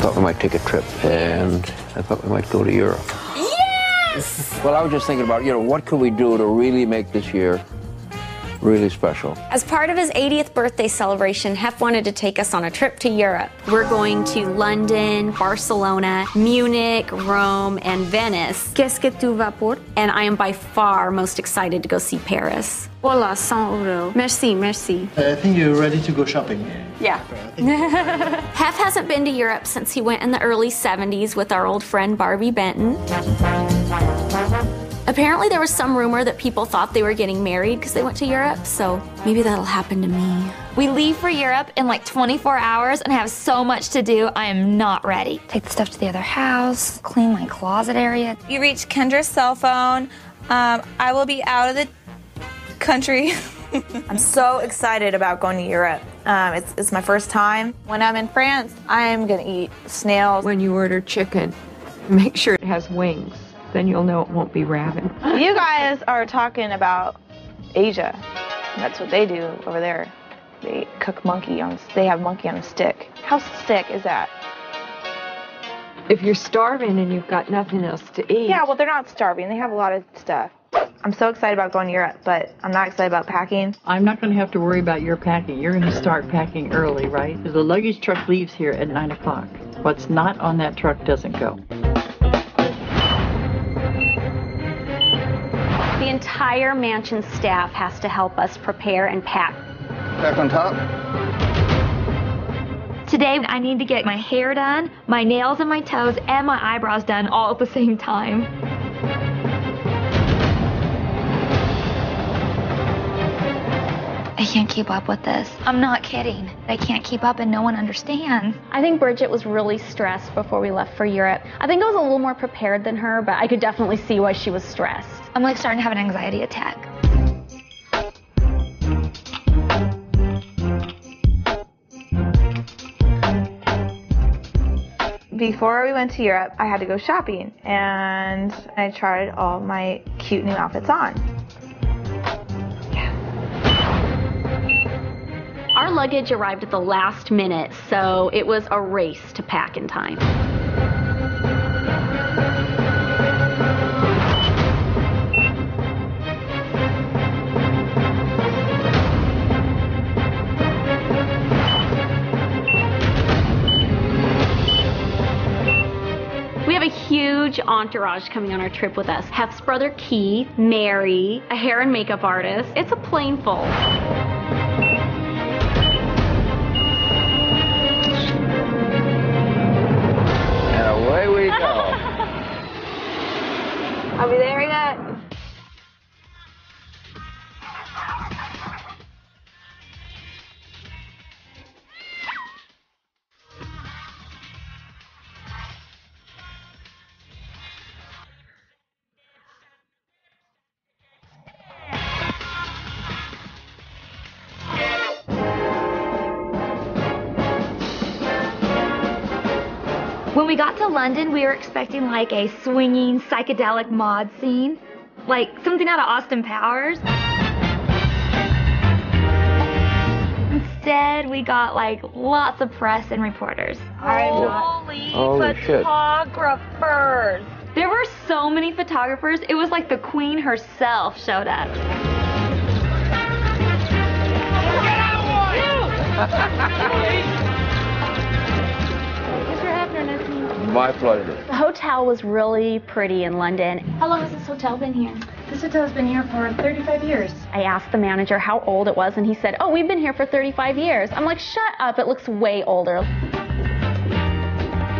thought we might take a trip, and I thought we might go to Europe. Yes! Well, I was just thinking about, what could we do to really make this year really special? As part of his 80th birthday celebration, Hef wanted to take us on a trip to Europe. We're going to London, Barcelona, Munich, Rome, and Venice. Qu'est-ce que tu vas pour? And I am by far most excited to go see Paris. Voilà, 100 euros. Merci, merci. I think you're ready to go shopping. Yeah. Hef hasn't been to Europe since he went in the early 70s with our old friend Barbie Benton. Apparently there was some rumor that people thought they were getting married because they went to Europe, so maybe that'll happen to me. We leave for Europe in like 24 hours and have so much to do, I am not ready. Take the stuff to the other house, clean my closet area. You reach Kendra's cell phone. I will be out of the country. I'm so excited about going to Europe. It's my first time. When I'm in France, I am gonna eat snails. When you order chicken, make sure it has wings. Then you'll know it won't be rabid. You guys are talking about Asia. That's what they do over there. They cook they have monkey on a stick. How sick is that? If you're starving and you've got nothing else to eat. Yeah, well, they're not starving. They have a lot of stuff. I'm so excited about going to Europe, but I'm not excited about packing. I'm not going to have to worry about your packing. You're going to start packing early, right? Because the luggage truck leaves here at 9 o'clock. What's not on that truck doesn't go. The entire mansion staff has to help us prepare and pack. Back on top. Today I need to get my hair done, my nails and my toes, and my eyebrows done all at the same time. I can't keep up with this. I'm not kidding. I can't keep up and no one understands. I think Bridget was really stressed before we left for Europe. I think I was a little more prepared than her, but I could definitely see why she was stressed. I'm like starting to have an anxiety attack. Before we went to Europe, I had to go shopping, and I tried all my cute new outfits on. Our luggage arrived at the last minute, so it was a race to pack in time. We have a huge entourage coming on our trip with us. Hef's brother Keith, Mary, a hair and makeup artist. It's a plane full. Away we go. I'll be there yet. When we got to London, we were expecting like a swinging psychedelic mod scene, like something out of Austin Powers. Instead, we got like lots of press and reporters. Holy Photographers! There were so many photographers, it was like the queen herself showed up. My pleasure. The hotel was really pretty in London. How long has this hotel been here? This hotel's been here for 35 years. I asked the manager how old it was, and he said, oh, we've been here for 35 years. I'm like, shut up, it looks way older.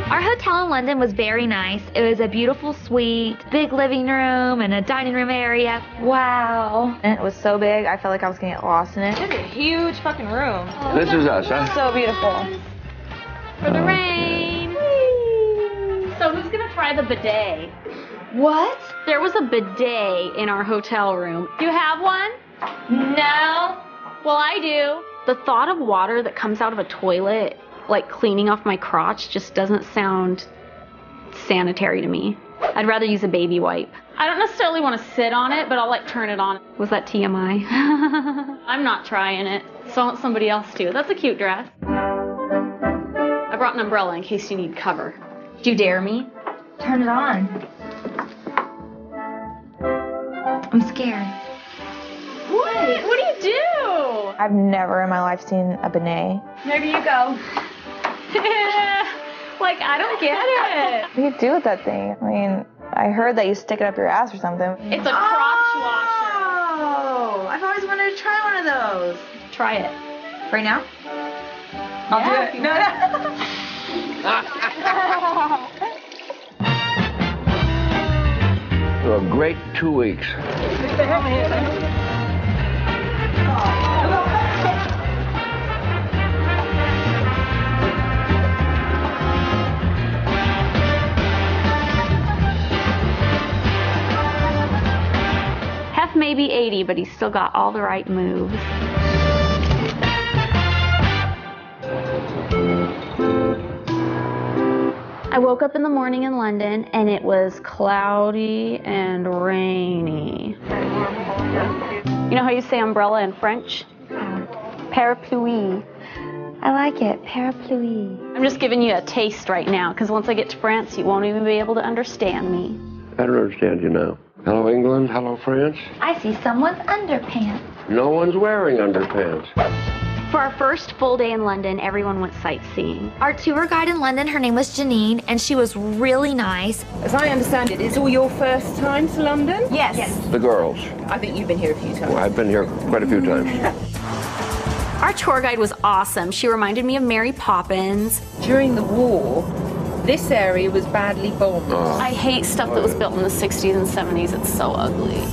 Our hotel in London was very nice. It was a beautiful suite, big living room, and a dining room area. Wow. And it was so big, I felt like I was gonna get lost in it. It's a huge fucking room. This is us, huh? So beautiful. For the rain. So who's gonna try the bidet? What? There was a bidet in our hotel room. Do you have one? No. Well, I do. The thought of water that comes out of a toilet, like cleaning off my crotch, just doesn't sound sanitary to me. I'd rather use a baby wipe. I don't necessarily want to sit on it, but I'll like turn it on. Was that TMI? I'm not trying it, so I want somebody else to. That's a cute dress. I brought an umbrella in case you need cover. Do you dare me? Turn it on. I'm scared. What? What do you do? I've never in my life seen a benet. Maybe you go. Like, I don't get it. What do you do with that thing? I mean, I heard that you stick it up your ass or something. It's a crotch washer. Oh, I've always wanted to try one of those. Try it. Right now? I'll do it. No. So a great 2 weeks. Hef may be 80, but he's still got all the right moves. I woke up in the morning in London and it was cloudy and rainy. You know how you say umbrella in French? Parapluie. I like it, parapluie. I'm just giving you a taste right now, because once I get to France, you won't even be able to understand me. I don't understand you now. Hello, England. Hello, France. I see someone's underpants. No one's wearing underpants. For our first full day in London, everyone went sightseeing. Our tour guide in London, her name was Janine, and she was really nice. As I understand it, it's all your first time to London? Yes. The girls. I think you've been here a few times. Well, I've been here quite a few times. Our tour guide was awesome. She reminded me of Mary Poppins. During the war, this area was badly bombed. I hate stuff that was built in the 60s and 70s. It's so ugly.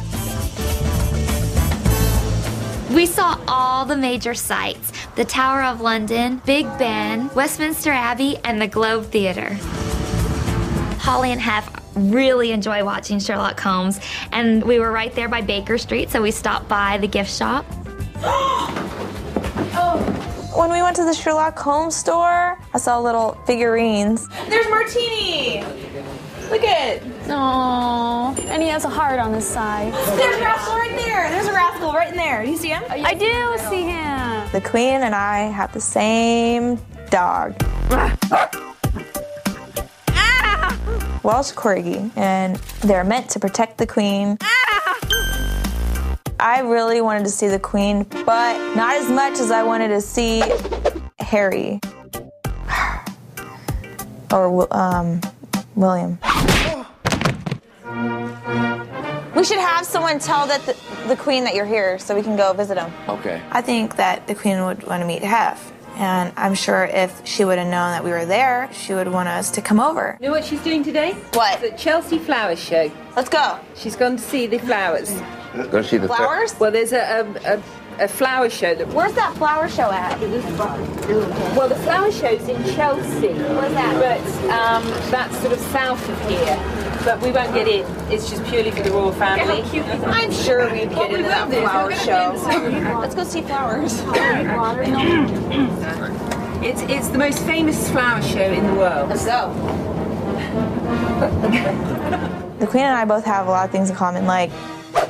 We saw all the major sites, the Tower of London, Big Ben, Westminster Abbey, and the Globe Theatre. Holly and Hef really enjoy watching Sherlock Holmes, and we were right there by Baker Street, so we stopped by the gift shop. When we went to the Sherlock Holmes store, I saw little figurines. There's Martini! Look at it. Aww. And he has a heart on his side. There's a rascal right there. There's a rascal right in there. Do you see him? I do see him. The Queen and I have the same dog. Welsh Corgi, and they're meant to protect the Queen. I really wanted to see the Queen, but not as much as I wanted to see Harry. Or William. We should have someone tell the Queen that you're here so we can go visit him. Okay. I think that the Queen would want to meet Hef. And I'm sure if she would have known that we were there, she would want us to come over. You know what she's doing today? What? The Chelsea Flower Show. Let's go. She's gone to see the flowers. Go see the Flowers? Well, there's a flower show that... Where's that flower show at? Well, the flower show's in Chelsea. Where's that? But that's sort of south of here. But we won't get in. It's just purely for the royal family. I'm sure we'd get into that flower show. Let's go see flowers. It's the most famous flower show in the world. Let's go. The Queen and I both have a lot of things in common. Like,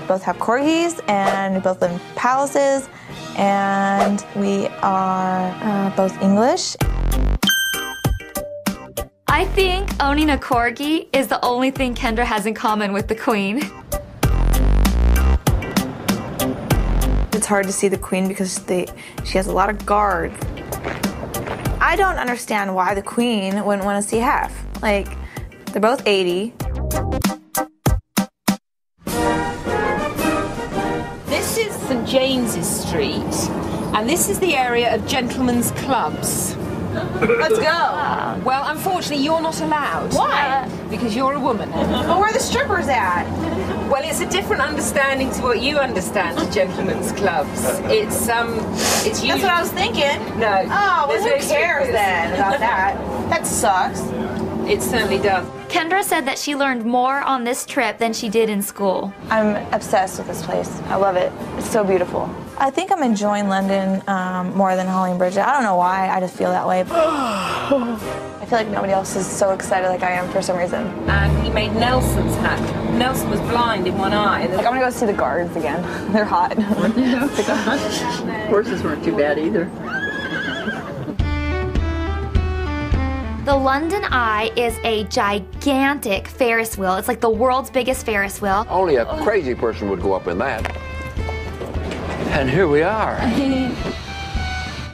both have corgis, and we both live in palaces, and we are both English. I think owning a corgi is the only thing Kendra has in common with the Queen. It's hard to see the Queen because she has a lot of guard. I don't understand why the Queen wouldn't want to see Hef. Like, they're both 80. This is St James's Street, and this is the area of gentlemen's clubs. Let's go. Well, unfortunately, you're not allowed. Why? Because you're a woman. But where are the strippers at? Well, it's a different understanding to what you understand of gentlemen's clubs. It's usually... That's what I was thinking. No. Oh, well, there's who no cares strippers. then about that? That sucks. It certainly does. Kendra said that she learned more on this trip than she did in school. I'm obsessed with this place. I love it. It's so beautiful. I think I'm enjoying London more than Holly and Bridget. I don't know why. I just feel that way. I feel like nobody else is so excited like I am for some reason. And he made Nelson's hat. Nelson was blind in one eye. Like, I'm gonna go see the guards again. They're hot. Horses weren't too bad either. The London Eye is a gigantic Ferris wheel. It's like the world's biggest Ferris wheel. Only a crazy person would go up in that. And here we are.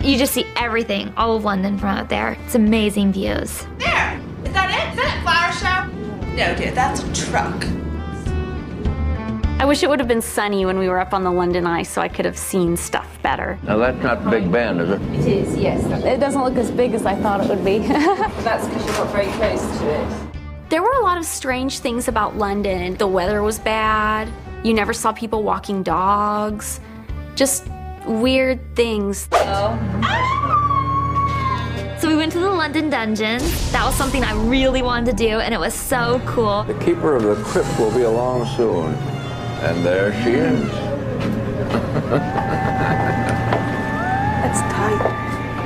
You just see everything, all of London from out there. It's amazing views. There! Is that it? Is that a flower show? No, dear, that's a truck. I wish it would have been sunny when we were up on the London Eye so I could have seen stuff better. Now that's not Big Ben, is it? It is, yes. It doesn't look as big as I thought it would be. That's because you're not very close to it. There were a lot of strange things about London. The weather was bad. You never saw people walking dogs. Just weird things. So we went to the London Dungeons. That was something I really wanted to do, and it was so cool. The keeper of the crypt will be along soon. And there she is. It's tight.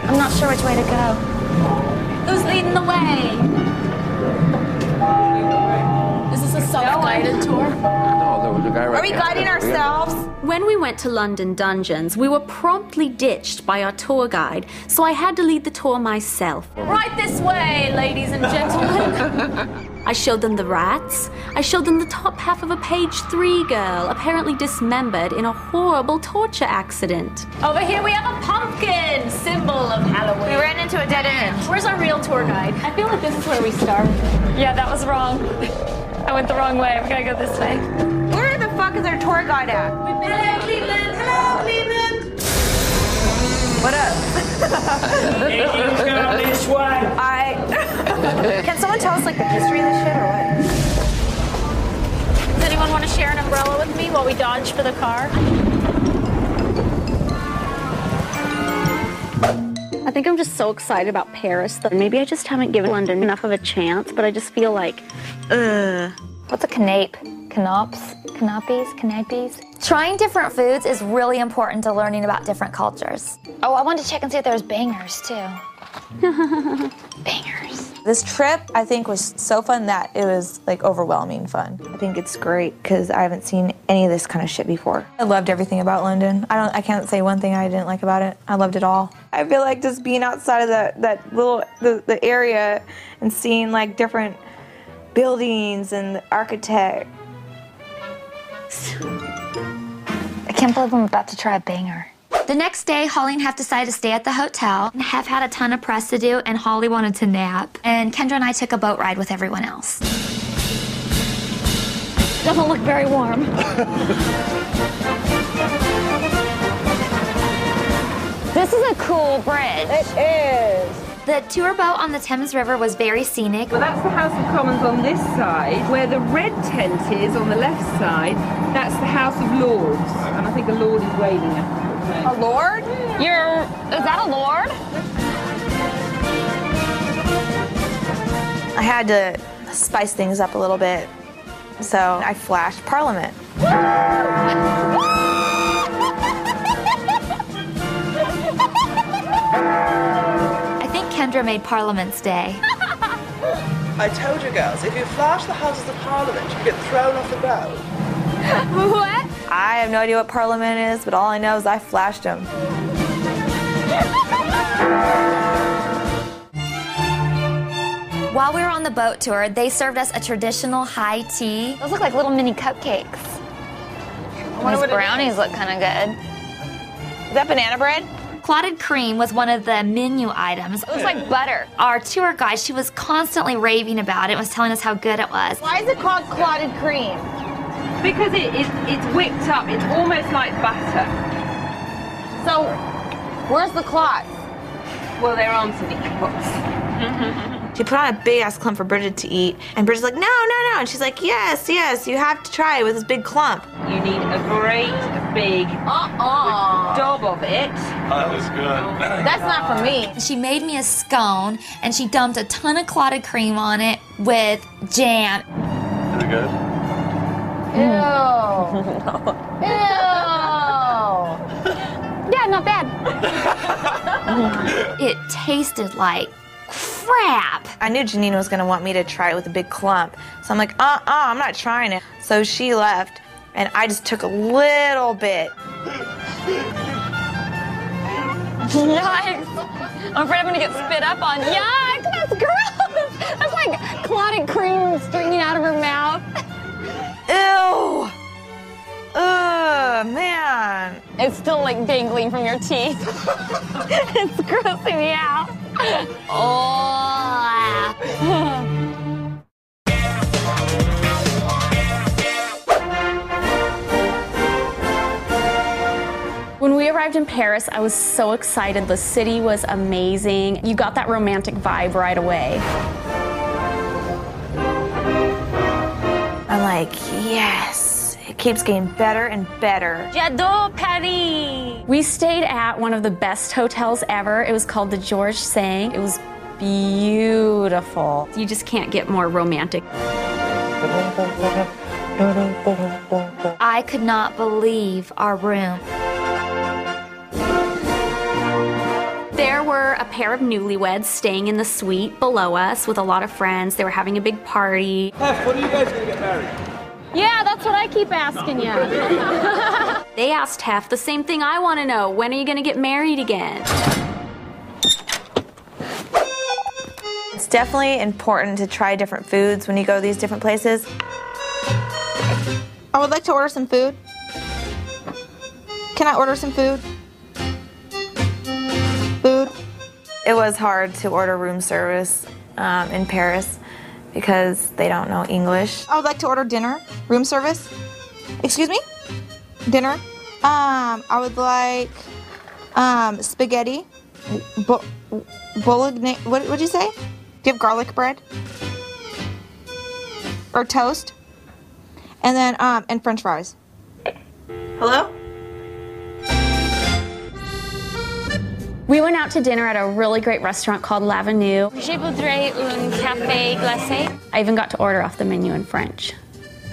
I'm not sure which way to go. Who's leading the way? Is this a self-guided tour? No, there was a guy right Are we guiding ourselves? When we went to London Dungeons, we were promptly ditched by our tour guide, so I had to lead the tour myself. Right this way, ladies and gentlemen. I showed them the rats. I showed them the top half of a page 3 girl, apparently dismembered in a horrible torture accident. Over here we have a pumpkin, symbol of Halloween. We ran into a dead end. Where's our real tour guide? I feel like this is where we start. Yeah, that was wrong. I went the wrong way. We gotta go this way. Where the fuck is our tour guide at? Hello, Cleveland! Hello, Cleveland! What up? This way. Can someone tell us like the history of this shit or what? Does anyone want to share an umbrella with me while we dodge for the car? I think I'm just so excited about Paris that maybe I just haven't given London enough of a chance, but I just feel like, What's a canape? Canapes? Trying different foods is really important to learning about different cultures. Oh, I wanted to check and see if there was bangers too. Bangers. This trip, I think, was so fun that it was like overwhelming fun. I think it's great because I haven't seen any of this kind of shit before. I loved everything about London. I can't say one thing I didn't like about it. I loved it all. I feel like just being outside of that little the area and seeing like different buildings and the architect. I can't believe I'm about to try a banger. The next day, Holly and Hef decided to stay at the hotel. Hef had a ton of press to do, and Holly wanted to nap. And Kendra and I took a boat ride with everyone else. doesn't look very warm. This is a cool bridge. It is. The tour boat on the Thames River was very scenic. Well, that's the House of Commons on this side. Where the red tent is on the left side, that's the House of Lords. And I think a lord is waving at it. A lord? Is that a lord? I had to spice things up a little bit, so I flashed Parliament. I think Kendra made Parliament's day. I told you girls, if you flash the Houses of Parliament, you get thrown off the boat. What? I have no idea what Parliament is, but all I know is I flashed them. While we were on the boat tour, they served us a traditional high tea. Those look like little mini cupcakes. Those brownies look kind of good. Is that banana bread? Clotted cream was one of the menu items. It was like butter. Our tour guide, she was constantly raving about it, was telling us how good it was. Why is it called clotted cream? Because it's whipped up. It's almost like butter. So, where's the clot? Well, there aren't any clots. She put on a big ass clump for Bridget to eat, and Bridget's like, no, no, no. And she's like, yes, yes, you have to try it with this big clump. You need a great big dob of it. That was good. That's not for me. She made me a scone, and she dumped a ton of clotted cream on it with jam. Is it good? Ew. Yeah, not bad. It tasted like crap. I knew Janine was gonna want me to try it with a big clump. So I'm like, I'm not trying it. So she left, and I just took a little bit. Yikes. I'm afraid I'm gonna get spit up on. Yikes! that's gross. That's like clotted cream stringing out of her mouth. Ew. Ugh, man. It's still like dangling from your teeth. It's grossing me out. Oh. When we arrived in Paris, I was so excited. The city was amazing. You got that romantic vibe right away. I'm like, yes. It keeps getting better and better. J'adore Paris! We stayed at one of the best hotels ever. It was called the Georges V. It was beautiful. You just can't get more romantic. I could not believe our room. There were a pair of newlyweds staying in the suite below us with a lot of friends. They were having a big party. Hef, when are you guys gonna get married? Yeah, that's what I keep asking you. They asked Hef the same thing I want to know. When are you going to get married again? It's definitely important to try different foods when you go to these different places. I would like to order some food. Can I order some food? Food? It was hard to order room service in Paris because they don't know English. I would like to order dinner, room service. Excuse me? Dinner. I would like spaghetti, bolognese. What would you say? Do you have garlic bread? Or toast? And then and French fries. Hello? We went out to dinner at a really great restaurant called L'Avenue. Je voudrais un café glacé. I even got to order off the menu in French,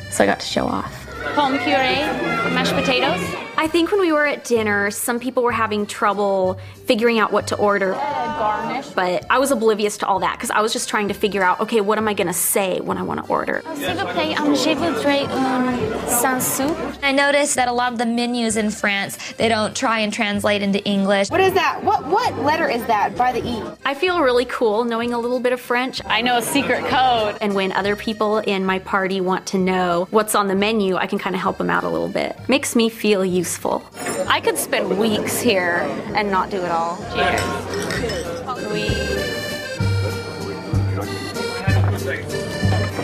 so I got to show off. Pomme puree, mashed potatoes. I think when we were at dinner, some people were having trouble figuring out what to order. Garnish. But I was oblivious to all that because I was just trying to figure out, okay, what am I gonna say when I want to order? S'il vous plaît, je voudrais un sans soupe. I noticed that a lot of the menus in France, they don't try and translate into English. What is that? What letter is that by the E? I feel really cool knowing a little bit of French. I know a secret code. And when other people in my party want to know what's on the menu, I can kind of help them out a little bit. Makes me feel useful. I could spend weeks here and not do it all. Cheers.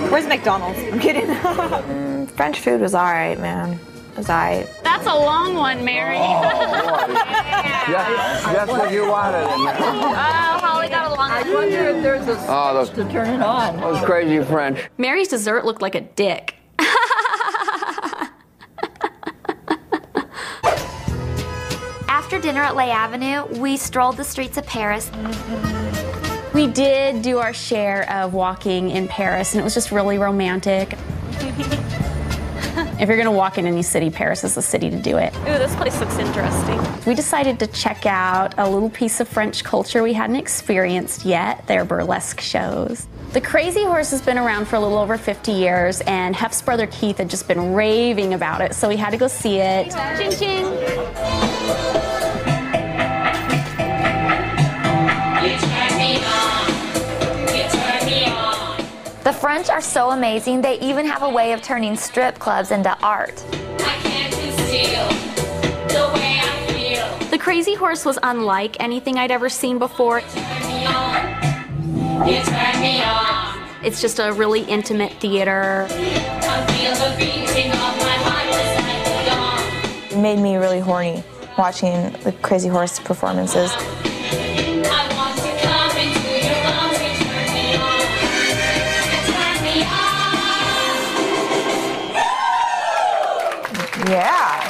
Where's McDonald's? I'm kidding. French food was all right, man. It was all right. That's a long one, Mary. Just what you wanted in there. Oh, Holly got a long one. I wonder if there's a switch to turn it on. Those crazy French. Mary's dessert looked like a dick. After dinner at Les Avenue, we strolled the streets of Paris. We did do our share of walking in Paris, and it was just really romantic. If you're gonna walk in any city, Paris is the city to do it. Ooh, this place looks interesting. We decided to check out a little piece of French culture we hadn't experienced yet, their burlesque shows. The Crazy Horse has been around for a little over 50 years, and Hef's brother Keith had just been raving about it, so we had to go see it. Ching ching! The French are so amazing, they even have a way of turning strip clubs into art. The Crazy Horse was unlike anything I'd ever seen before. It's just a really intimate theater. It made me really horny watching the Crazy Horse performances. Yeah.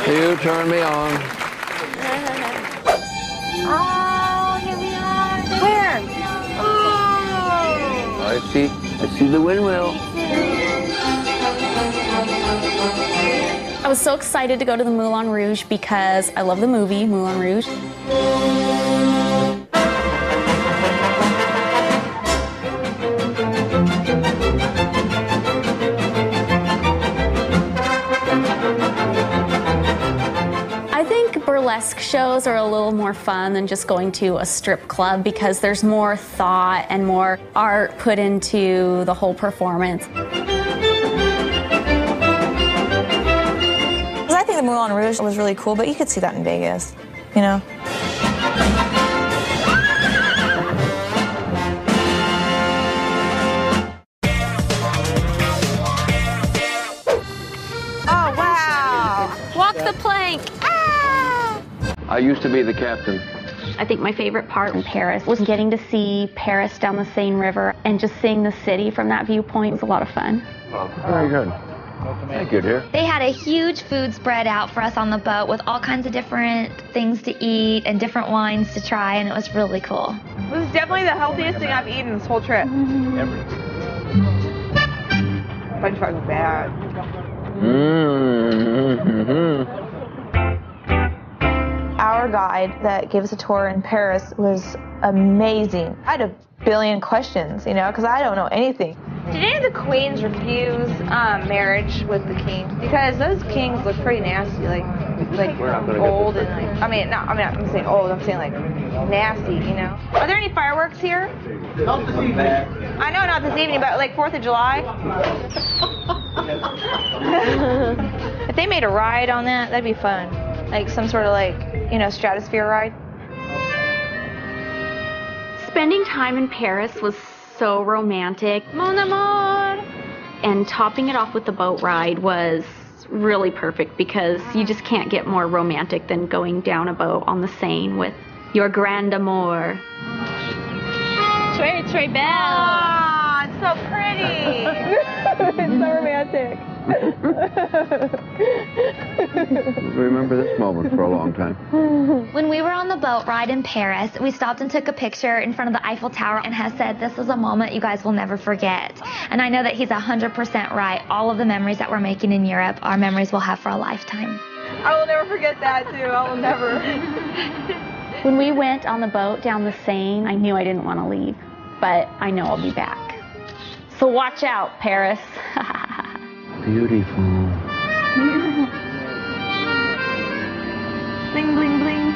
You turn me on. Oh, here we are. Where? Oh. I see the windmill. I was so excited to go to the Moulin Rouge because I love the movie Moulin Rouge. burlesque shows are a little more fun than just going to a strip club because there's more thought and more art put into the whole performance. I think the Moulin Rouge was really cool, but you could see that in Vegas, you know? Oh, wow! Walk the plank! Ah! I used to be the captain. I think my favorite part in Paris was getting to see Paris down the Seine River and just seeing the city from that viewpoint was a lot of fun. Oh, very good. Thank you, dear. They had a huge food spread out for us on the boat with all kinds of different things to eat and different wines to try, and it was really cool. This is definitely the healthiest thing I've eaten this whole trip. French fries are bad. Our guide that gave us a tour in Paris was amazing. I had a billion questions, you know, because I don't know anything. Did any of the queens refuse marriage with the king? Because those kings look pretty nasty, like old and like. I'm not saying old. I'm saying like nasty, you know. Are there any fireworks here? Not this evening. I know not this evening, but like 4th of July. If they made a ride on that, that'd be fun. Like some sort of like, you know, stratosphere ride. Spending time in Paris was so romantic. Mon amour! And topping it off with the boat ride was really perfect because you just can't get more romantic than going down a boat on the Seine with your grand amour. Très, très belle! Ah, it's so pretty! It's so romantic. Remember this moment for a long time. When we were on the boat ride in Paris, we stopped and took a picture in front of the Eiffel Tower and has said, this is a moment you guys will never forget. And I know that he's 100% right. All of the memories that we're making in Europe are memories we'll have for a lifetime. I will never forget that too. I will never. When we went on the boat down the Seine, I knew I didn't want to leave, but I know I'll be back. So watch out, Paris. Beautiful. Bling, bling, bling.